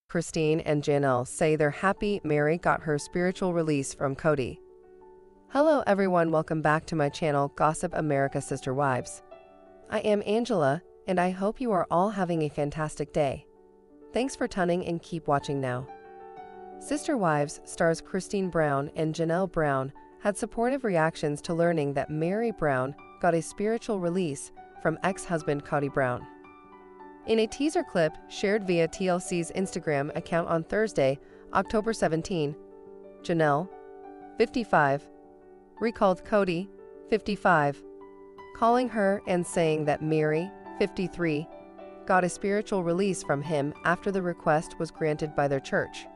Christine and Janelle say they're happy Meri got her spiritual release from Kody. Hello everyone, welcome back to my channel Gossip America Sister Wives. I am Angela, and I hope you are all having a fantastic day. Thanks for tuning and keep watching now. Sister Wives stars Christine Brown and Janelle Brown had supportive reactions to learning that Meri Brown got a spiritual release from ex-husband Kody Brown. In a teaser clip shared via TLC's Instagram account on Thursday, October 17, Janelle, 55, recalled Kody, 55, calling her and saying that Meri, 53, got a spiritual release from him after the request was granted by their church.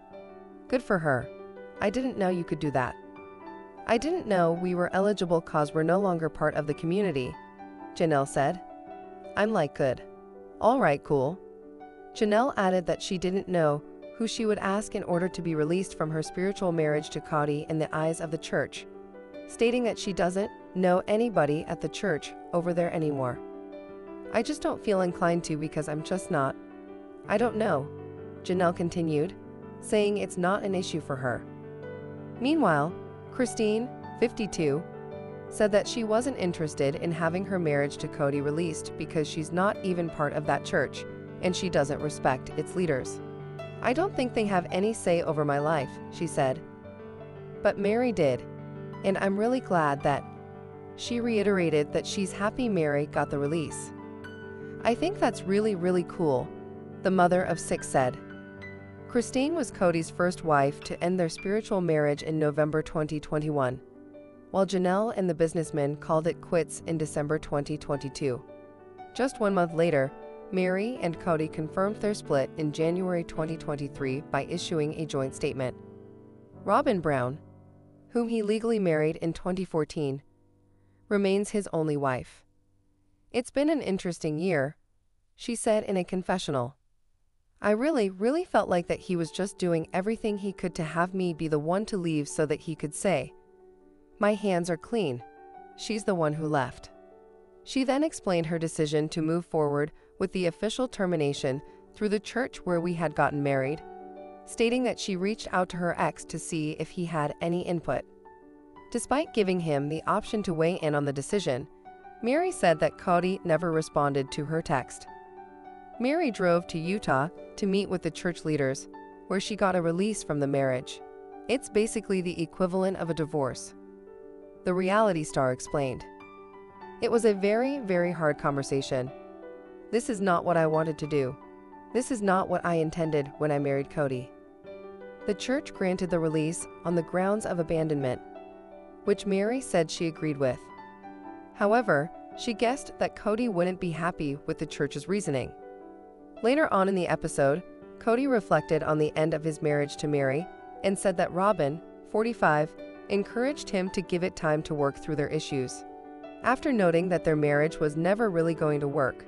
Good for her. I didn't know you could do that. I didn't know we were eligible cause we're no longer part of the community, Janelle said. I'm like, good. All right, cool. Janelle added that she didn't know who she would ask in order to be released from her spiritual marriage to Kody in the eyes of the church, stating that she doesn't know anybody at the church over there anymore. I just don't feel inclined to because I'm just not. I don't know, Janelle continued, saying it's not an issue for her. Meanwhile, Christine, 52, said that she wasn't interested in having her marriage to Kody released because she's not even part of that church and she doesn't respect its leaders. I don't think they have any say over my life, she said. But Meri did, and I'm really glad that. She reiterated that she's happy Meri got the release. I think that's really cool, the mother of 6 said. Christine was Kody's first wife to end their spiritual marriage in November 2021. While Janelle and the businessman called it quits in December 2022. Just 1 month later, Meri and Kody confirmed their split in January 2023 by issuing a joint statement. Robin Brown, whom he legally married in 2014, remains his only wife. It's been an interesting year, she said in a confessional. I really felt like that he was just doing everything he could to have me be the one to leave so that he could say, my hands are clean. She's the one who left. She then explained her decision to move forward with the official termination through the church where we had gotten married, stating that she reached out to her ex to see if he had any input. Despite giving him the option to weigh in on the decision, Meri said that Kody never responded to her text. Meri drove to Utah to meet with the church leaders, where she got a release from the marriage. It's basically the equivalent of a divorce, the reality star explained. It was a very hard conversation. This is not what I wanted to do. This is not what I intended when I married Kody. The church granted the release on the grounds of abandonment, which Meri said she agreed with. However, she guessed that Kody wouldn't be happy with the church's reasoning. Later on in the episode, Kody reflected on the end of his marriage to Meri and said that Robin, 45, encouraged him to give it time to work through their issues. After noting that their marriage was never really going to work,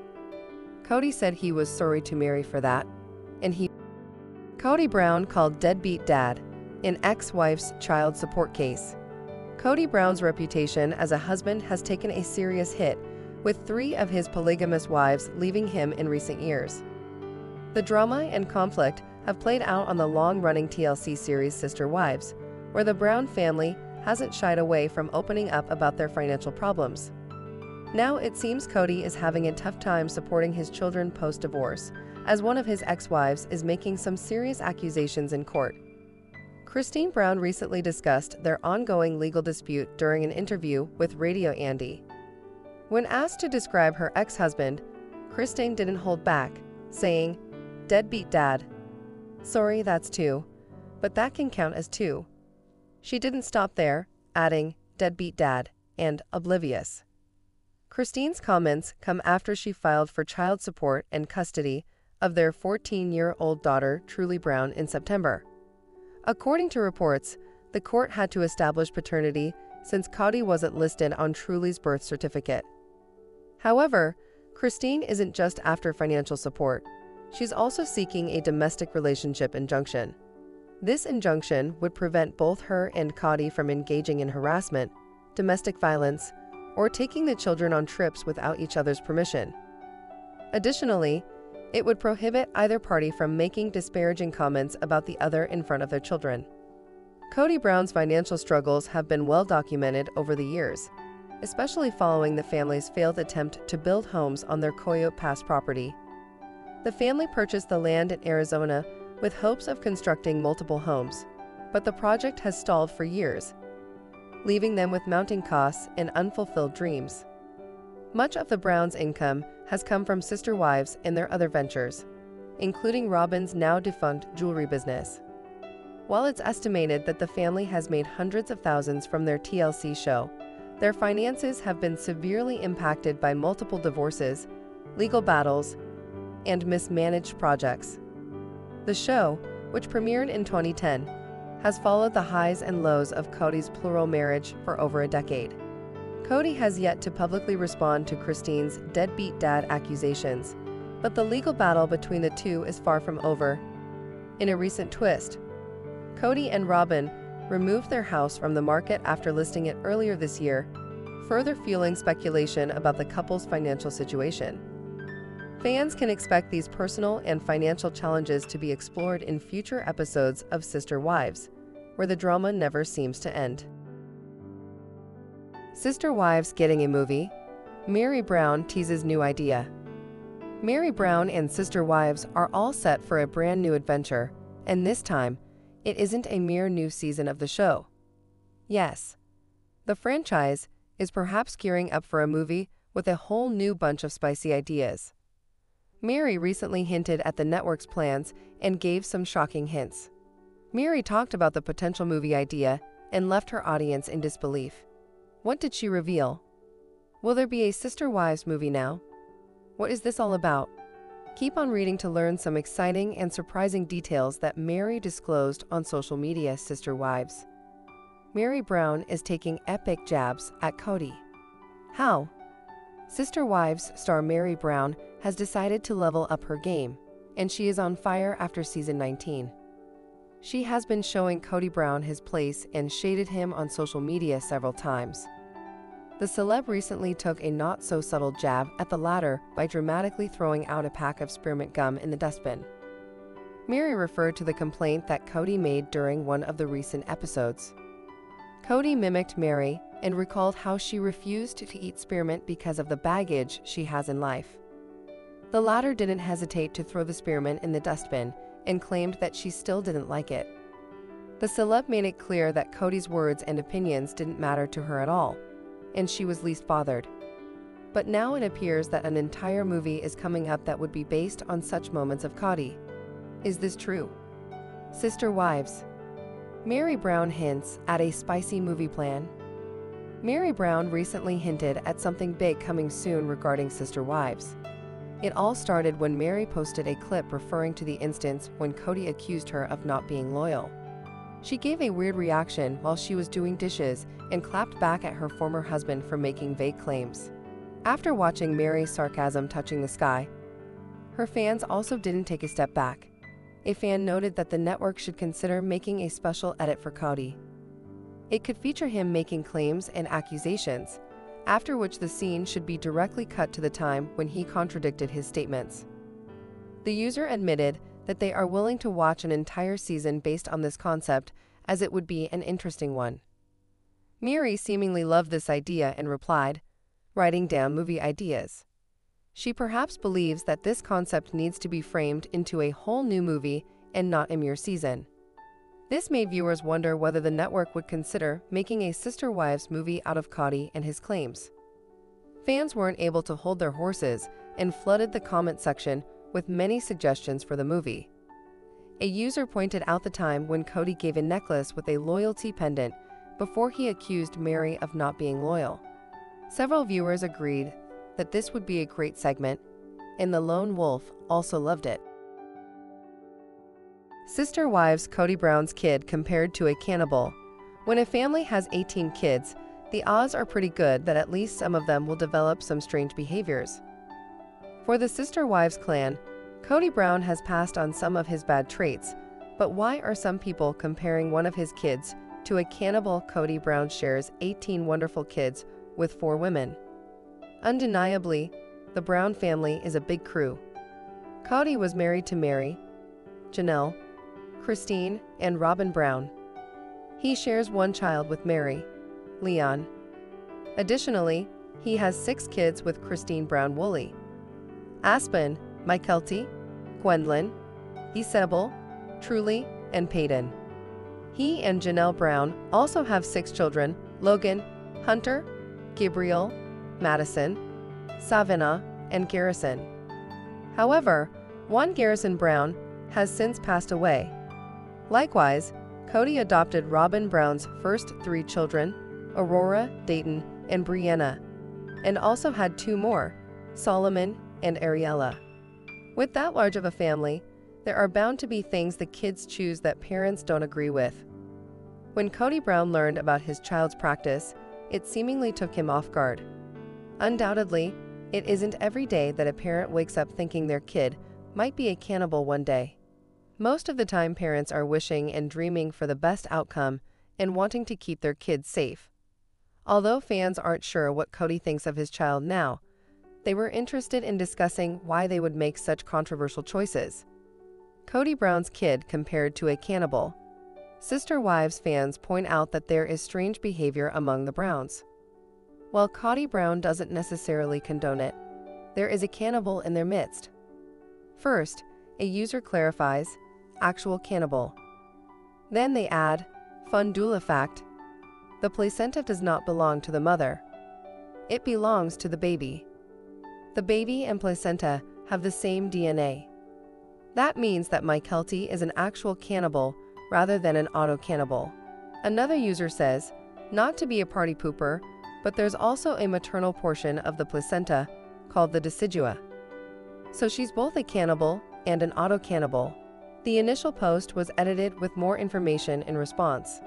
Kody said he was sorry to Meri for that, and Kody Brown called deadbeat dad in ex-wife's child support case. Kody Brown's reputation as a husband has taken a serious hit, with 3 of his polygamous wives leaving him in recent years. The drama and conflict have played out on the long-running TLC series Sister Wives, where the Brown family hasn't shied away from opening up about their financial problems. Now it seems Kody is having a tough time supporting his children post-divorce, as one of his ex-wives is making some serious accusations in court. Christine Brown recently discussed their ongoing legal dispute during an interview with Radio Andy. When asked to describe her ex-husband, Christine didn't hold back, saying, "Deadbeat dad. Sorry, that's 2, but that can count as 2. She didn't stop there, adding, deadbeat dad, and oblivious. Christine's comments come after she filed for child support and custody of their 14-year-old daughter, Truly Brown, in September. According to reports, the court had to establish paternity since Kody wasn't listed on Truly's birth certificate. However, Christine isn't just after financial support. She's also seeking a domestic relationship injunction. This injunction would prevent both her and Kody from engaging in harassment, domestic violence, or taking the children on trips without each other's permission. Additionally, It would prohibit either party from making disparaging comments about the other in front of their children. Kody Brown's financial struggles have been well documented over the years, especially following the family's failed attempt to build homes on their Coyote Pass property. The family purchased the land in Arizona with hopes of constructing multiple homes, but the project has stalled for years, leaving them with mounting costs and unfulfilled dreams. Much of the Browns' income has come from sister wives and their other ventures, including Robyn's now-defunct jewelry business. While it's estimated that the family has made hundreds of thousands from their TLC show, their finances have been severely impacted by multiple divorces, legal battles, and mismanaged projects. The show, which premiered in 2010, has followed the highs and lows of Kody's plural marriage for over a decade. Kody has yet to publicly respond to Christine's deadbeat dad accusations, but the legal battle between the two is far from over. In a recent twist, Kody and Robyn removed their house from the market after listing it earlier this year, further fueling speculation about the couple's financial situation. Fans can expect these personal and financial challenges to be explored in future episodes of Sister Wives, where the drama never seems to end. Sister Wives getting a movie? Meri Brown teases new idea. Meri Brown and Sister Wives are all set for a brand new adventure, and this time, it isn't a mere new season of the show. Yes, the franchise is perhaps gearing up for a movie with a whole new bunch of spicy ideas. Meri recently hinted at the network's plans and gave some shocking hints. Meri talked about the potential movie idea and left her audience in disbelief. What did she reveal? Will there be a Sister Wives movie now? What is this all about? Keep on reading to learn some exciting and surprising details that Meri disclosed on social media. Sister Wives. Meri Brown is taking epic jabs at Kody. How? Sister Wives star Meri Brown has decided to level up her game, and she is on fire after season 19. She has been showing Kody Brown his place and shaded him on social media several times. The celeb recently took a not-so-subtle jab at the latter by dramatically throwing out a pack of spearmint gum in the dustbin. Meri referred to the complaint that Kody made during one of the recent episodes. Kody mimicked Meri and recalled how she refused to eat spearmint because of the baggage she has in life. The latter didn't hesitate to throw the spearmint in the dustbin and claimed that she still didn't like it. The celeb made it clear that Kody's words and opinions didn't matter to her at all, and she was least bothered. But now it appears that an entire movie is coming up that would be based on such moments of Kody. Is this true? Sister Wives. Meri Brown hints at a spicy movie plan. Meri Brown recently hinted at something big coming soon regarding Sister Wives. It all started when Meri posted a clip referring to the instance when Kody accused her of not being loyal. She gave a weird reaction while she was doing dishes and clapped back at her former husband for making vague claims. After watching Meri's sarcasm touching the sky, her fans also didn't take a step back. A fan noted that the network should consider making a special edit for Kody. It could feature him making claims and accusations, after which the scene should be directly cut to the time when he contradicted his statements. The user admitted that they are willing to watch an entire season based on this concept, as it would be an interesting one. Meri seemingly loved this idea and replied, writing down movie ideas. She perhaps believes that this concept needs to be framed into a whole new movie and not a mere season. This made viewers wonder whether the network would consider making a Sister Wives movie out of Kody and his claims. Fans weren't able to hold their horses and flooded the comment section with many suggestions for the movie. A user pointed out the time when Kody gave a necklace with a loyalty pendant before he accused Meri of not being loyal. Several viewers agreed that this would be a great segment, and the lone wolf also loved it. Sister Wives Kody Brown's kid compared to a cannibal. When a family has 18 kids, the odds are pretty good that at least some of them will develop some strange behaviors. For the Sister Wives clan, Kody Brown has passed on some of his bad traits, but why are some people comparing one of his kids to a cannibal? Kody Brown shares 18 wonderful kids with 4 women. Undeniably, the Brown family is a big crew. Kody was married to Meri, Janelle, Christine, and Robin Brown. He shares one child with Meri, Leon. Additionally, he has 6 kids with Christine Brown Woolley, Aspen, Mykelti, Gwendolyn, Isabel, Truly, and Peyton. He and Janelle Brown also have 6 children: Logan, Hunter, Gabriel, Madison, Savannah, and Garrison. However, one Garrison Brown has since passed away. Likewise, Kody adopted Robin Brown's first 3 children, Aurora, Dayton, and Brianna, and also had 2 more, Solomon and Ariella. With that large of a family, there are bound to be things the kids choose that parents don't agree with. When Kody Brown learned about his child's practice, it seemingly took him off guard. Undoubtedly, it isn't every day that a parent wakes up thinking their kid might be a cannibal one day. Most of the time, parents are wishing and dreaming for the best outcome and wanting to keep their kids safe. Although fans aren't sure what Kody thinks of his child now, they were interested in discussing why they would make such controversial choices. Kody Brown's kid compared to a cannibal. Sister Wives fans point out that there is strange behavior among the Browns. While Kody Brown doesn't necessarily condone it, there is a cannibal in their midst. First, a user clarifies, actual cannibal. Then they add, fun doula fact, the placenta does not belong to the mother. It belongs to the baby. The baby and placenta have the same DNA. That means that Mykelti is an actual cannibal rather than an auto-cannibal. Another user says, not to be a party pooper, but there's also a maternal portion of the placenta called the decidua. So she's both a cannibal and an auto-cannibal. The initial post was edited with more information in response.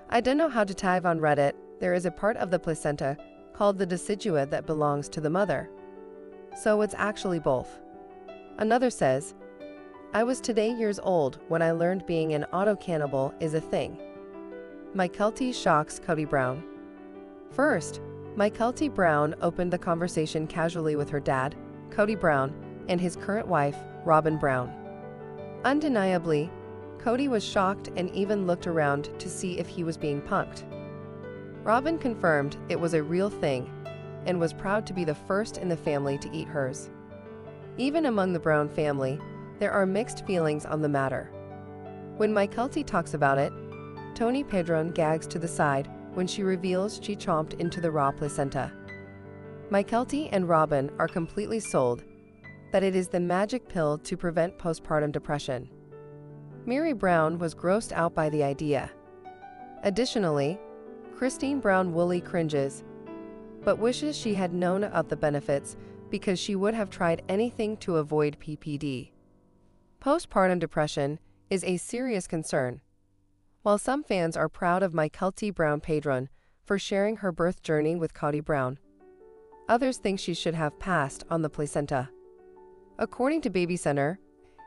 I don't know how to type on Reddit. There is a part of the placenta called the decidua that belongs to the mother. So it's actually both. Another says, I was today years old when I learned being an auto-cannibal is a thing. Mykelti shocks Kody Brown. First, Mykelti Brown opened the conversation casually with her dad, Kody Brown, and his current wife, Robin Brown. Undeniably, Kody was shocked and even looked around to see if he was being punked. Robin confirmed it was a real thing and was proud to be the first in the family to eat hers. Even among the Brown family, there are mixed feelings on the matter. When Mykelti talks about it, Tony Pedron gags to the side when she reveals she chomped into the raw placenta. Mykelti and Robin are completely sold that it is the magic pill to prevent postpartum depression. Meri Brown was grossed out by the idea. Additionally, Christine Brown Woolley cringes, but wishes she had known of the benefits because she would have tried anything to avoid PPD. Postpartum depression is a serious concern. While some fans are proud of Mykelti Brown Pedron for sharing her birth journey with Kody Brown, others think she should have passed on the placenta. According to Baby Center,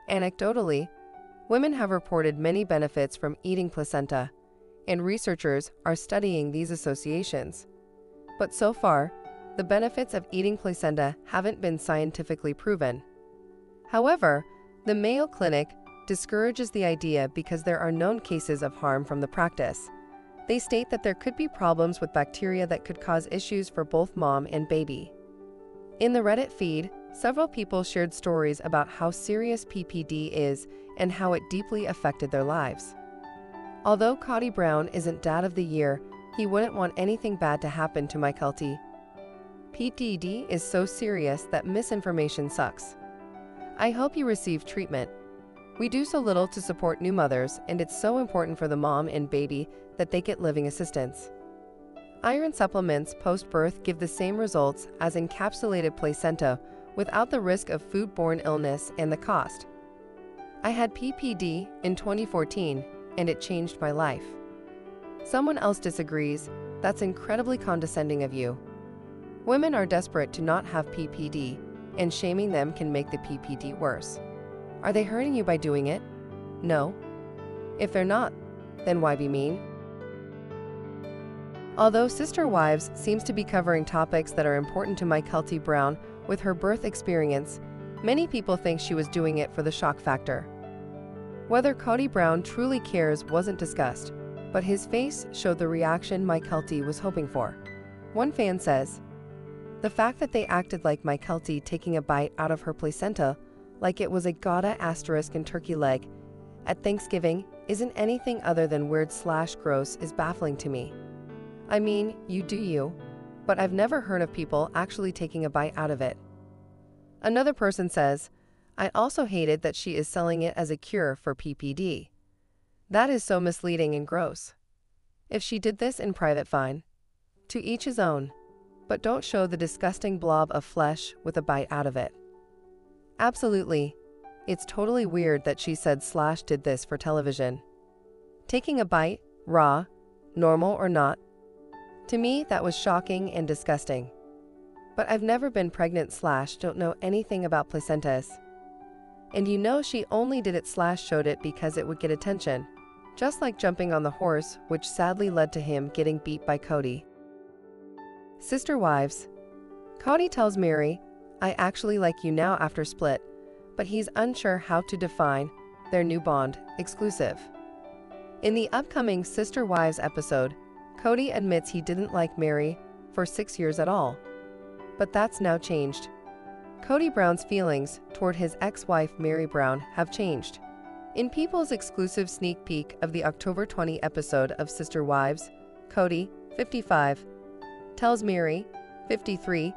anecdotally, women have reported many benefits from eating placenta, and researchers are studying these associations. But so far, the benefits of eating placenta haven't been scientifically proven. However, the Mayo Clinic discourages the idea because there are known cases of harm from the practice. They state that there could be problems with bacteria that could cause issues for both mom and baby. In the Reddit feed, several people shared stories about how serious PPD is and how it deeply affected their lives. Although Kody Brown isn't Dad of the Year, he wouldn't want anything bad to happen to Mykelti. PPD is so serious that misinformation sucks. I hope you receive treatment. We do so little to support new mothers, and it's so important for the mom and baby that they get living assistance. Iron supplements post-birth give the same results as encapsulated placenta without the risk of foodborne illness and the cost. I had PPD in 2014, and it changed my life. Someone else disagrees. That's incredibly condescending of you. Women are desperate to not have PPD, and shaming them can make the PPD worse. Are they hurting you by doing it? No. If they're not, then why be mean? Although Sister Wives seems to be covering topics that are important to Mykelti Brown with her birth experience, Many people think she was doing it for the shock factor. Whether Kody Brown truly cares wasn't discussed, but his face showed the reaction Mykelti was hoping for. One fan says, "The fact that they acted like Mykelti taking a bite out of her placenta like it was a Gouda asterisk and turkey leg at Thanksgiving isn't anything other than weird/gross is baffling to me. I mean, you do you, but I've never heard of people actually taking a bite out of it." Another person says, "I also hated that she is selling it as a cure for PPD. That is so misleading and gross. If she did this in private, fine. To each his own. But don't show the disgusting blob of flesh with a bite out of it." Absolutely. It's totally weird that she said/did this for television. Taking a bite, raw, normal or not. To me, that was shocking and disgusting. But I've never been pregnant/don't know anything about placentas. And you know she only did it/showed it because it would get attention. Just like jumping on the horse, which sadly led to him getting beat by Kody. Sister wives. Kody tells Meri, "I actually like you now after split," but he's unsure how to define their new bond, exclusive. In the upcoming Sister Wives episode, Kody admits he didn't like Meri for 6 years at all. But that's now changed. Kody Brown's feelings toward his ex-wife Meri Brown have changed. In People's exclusive sneak peek of the October 20 episode of Sister Wives, Kody, 55, tells Meri, 53,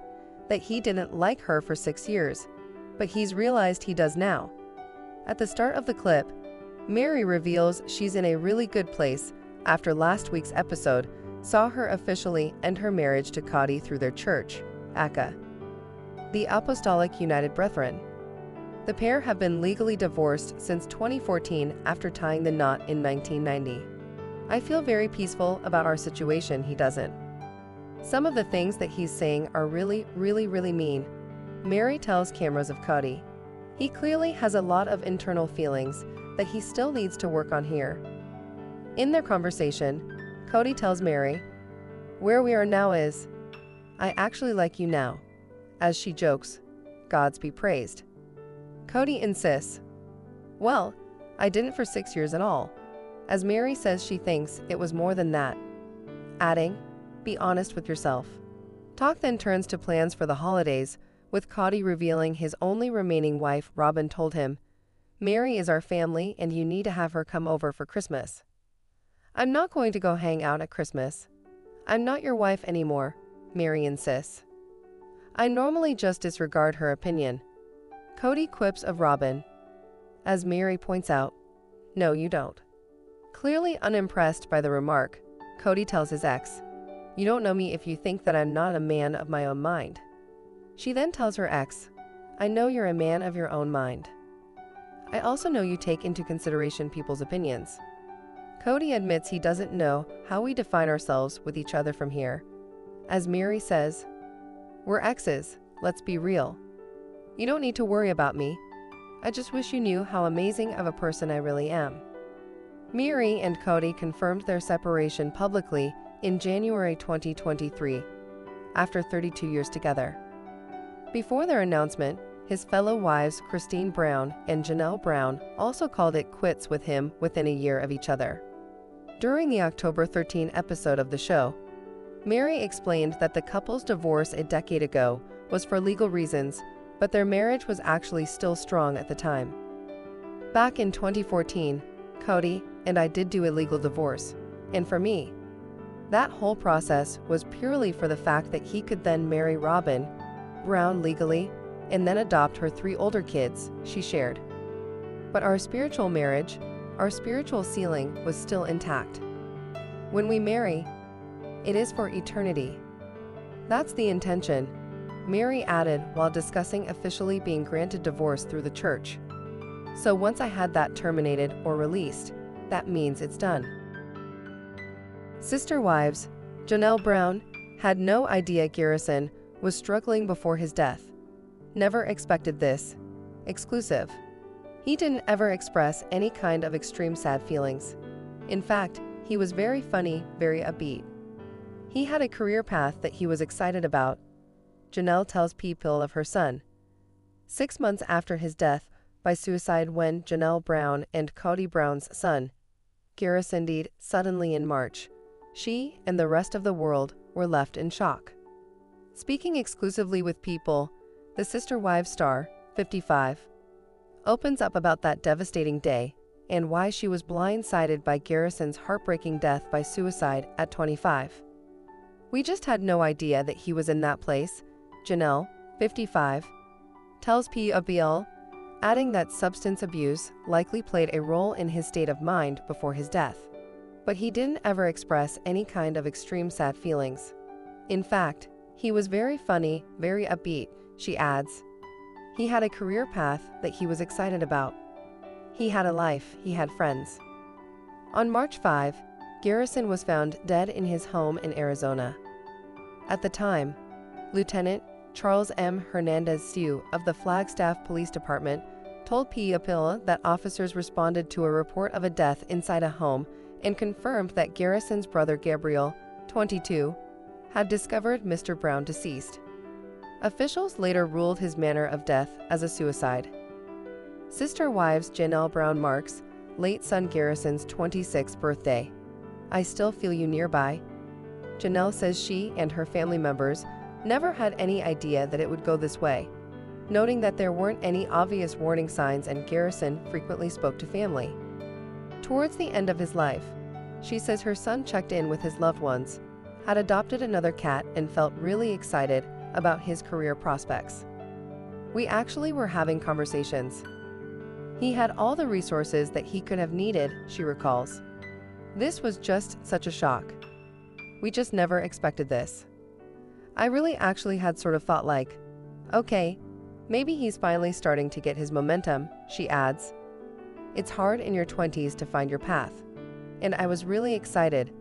that he didn't like her for 6 years, but he's realized he does now. At the start of the clip, Meri reveals she's in a really good place after last week's episode saw her officially end her marriage to Kody through their church, ACA, the Apostolic United Brethren. The pair have been legally divorced since 2014 after tying the knot in 1990. "I feel very peaceful about our situation," he doesn't. "Some of the things that he's saying are really mean," Meri tells cameras of Kody. "He clearly has a lot of internal feelings that he still needs to work on here." In their conversation, Kody tells Meri, "Where we are now is, I actually like you now," as she jokes, "Gods be praised." Kody insists, "Well, I didn't for 6 years at all," as Meri says she thinks it was more than that, adding, "Be honest with yourself." Talk then turns to plans for the holidays, with Kody revealing his only remaining wife Robin told him, "Meri is our family and you need to have her come over for Christmas." "I'm not going to go hang out at Christmas. I'm not your wife anymore," Meri insists. "I normally just disregard her opinion," Kody quips of Robin. As Meri points out, "No, you don't." Clearly unimpressed by the remark, Kody tells his ex, "You don't know me if you think that I'm not a man of my own mind." She then tells her ex, "I know you're a man of your own mind. I also know you take into consideration people's opinions." Kody admits he doesn't know how we define ourselves with each other from here. As Meri says, "We're exes, let's be real. You don't need to worry about me. I just wish you knew how amazing of a person I really am." Meri and Kody confirmed their separation publicly in January 2023, after 32 years together. Before their announcement, his fellow wives Christine Brown and Janelle Brown also called it quits with him within a year of each other. During the October 13 episode of the show, Meri explained that the couple's divorce a decade ago was for legal reasons, but their marriage was actually still strong at the time. "Back in 2014, Kody and I did do a legal divorce, and for me, that whole process was purely for the fact that he could then marry Robin Brown legally and then adopt her 3 older kids," she shared. "But our spiritual marriage, our spiritual ceiling was still intact. When we marry, it is for eternity. That's the intention," Meri added while discussing officially being granted divorce through the church. "So once I had that terminated or released, that means it's done." Sister wives. Janelle Brown had no idea Garrison was struggling before his death. "Never expected this." Exclusive. He didn't ever express any kind of extreme sad feelings. In fact, he was very funny, very upbeat. He had a career path that he was excited about. Janelle tells People of her son, 6 months after his death by suicide when Janelle Brown and Kody Brown's son, Garrison, died suddenly in March, she and the rest of the world were left in shock. Speaking exclusively with People, the Sister Wives star, 55, opens up about that devastating day and why she was blindsided by Garrison's heartbreaking death by suicide at 25. "We just had no idea that he was in that place," Janelle, 55, tells POBL, adding that substance abuse likely played a role in his state of mind before his death. But he didn't ever express any kind of extreme sad feelings. In fact, he was very funny, very upbeat, she adds. He had a career path that he was excited about. He had a life, he had friends. On March 5, Garrison was found dead in his home in Arizona. At the time, Lieutenant Charles M. Hernandez-Siu of the Flagstaff Police Department told POBL that officers responded to a report of a death inside a home and confirmed that Garrison's brother Gabriel, 22, had discovered Mr. Brown deceased. Officials later ruled his manner of death as a suicide. Sister Wives Janelle Brown marks late son Garrison's 26th birthday. "I still feel you nearby." Janelle says she and her family members never had any idea that it would go this way, noting that there weren't any obvious warning signs and Garrison frequently spoke to family. Towards the end of his life, she says her son checked in with his loved ones, had adopted another cat and felt really excited about his career prospects. "We actually were having conversations. He had all the resources that he could have needed," she recalls. "This was just such a shock. We just never expected this. I really actually had sort of thought like, okay, maybe he's finally starting to get his momentum," she adds. "It's hard in your 20s to find your path. And I was really excited,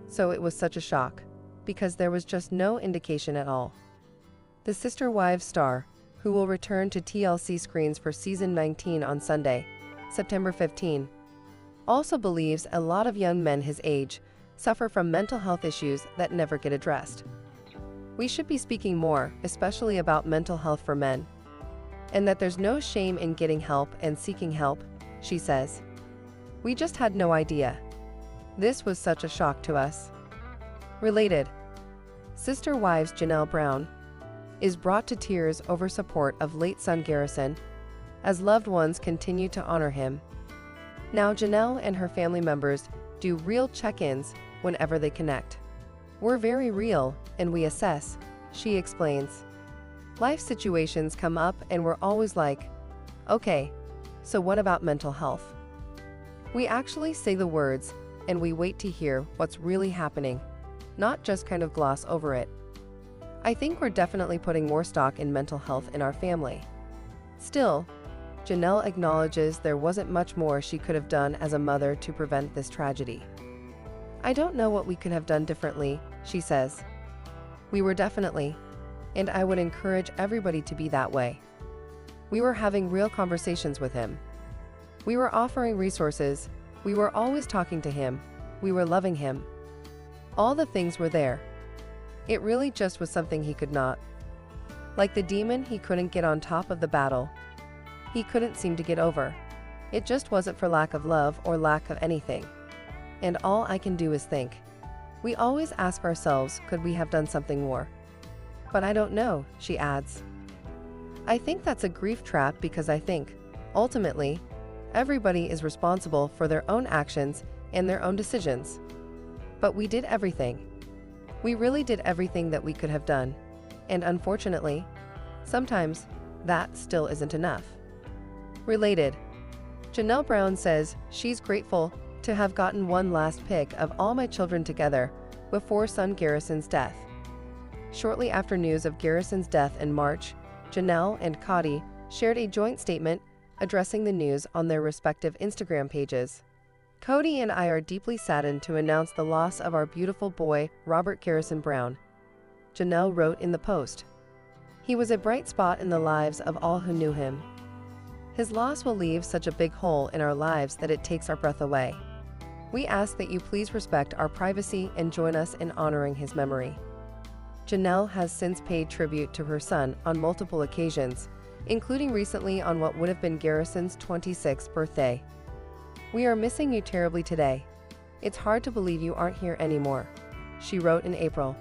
so it was such a shock, because there was just no indication at all." The Sister Wives star, who will return to TLC screens for season 19 on Sunday, September 15, also believes a lot of young men his age suffer from mental health issues that never get addressed. "We should be speaking more, especially about mental health for men. And that there's no shame in getting help and seeking help," she says. "We just had no idea. This was such a shock to us." Related, Sister Wives Janelle Brown is brought to tears over support of late son Garrison, as loved ones continue to honor him. Now Janelle and her family members do real check-ins whenever they connect. "We're very real, and we assess," she explains. "Life situations come up and we're always like, okay, so what about mental health? We actually say the words, and we wait to hear what's really happening, not just kind of gloss over it. I think we're definitely putting more stock in mental health in our family." Still, Janelle acknowledges there wasn't much more she could have done as a mother to prevent this tragedy. "I don't know what we could have done differently," she says. "We were definitely, and I would encourage everybody to be that way. We were having real conversations with him. We were offering resources, we were always talking to him, we were loving him. All the things were there. It really just was something he could not. Like the demon he couldn't get on top of the battle. He couldn't seem to get over. It just wasn't for lack of love or lack of anything. And all I can do is think. We always ask ourselves, could we have done something more? But I don't know," she adds. "I think that's a grief trap because I think, ultimately, everybody is responsible for their own actions and their own decisions. But we did everything. We really did everything that we could have done. And unfortunately, sometimes that still isn't enough." Related, Janelle Brown says she's grateful to have gotten one last pic of all my children together before son Garrison's death. Shortly after news of Garrison's death in March, Janelle and Kody shared a joint statement addressing the news on their respective Instagram pages. "Kody and I are deeply saddened to announce the loss of our beautiful boy, Robert Garrison Brown," Janelle wrote in the post. "He was a bright spot in the lives of all who knew him. His loss will leave such a big hole in our lives that it takes our breath away. We ask that you please respect our privacy and join us in honoring his memory." Janelle has since paid tribute to her son on multiple occasions, including recently on what would have been Garrison's 26th birthday. "We are missing you terribly today. It's hard to believe you aren't here anymore," she wrote in April.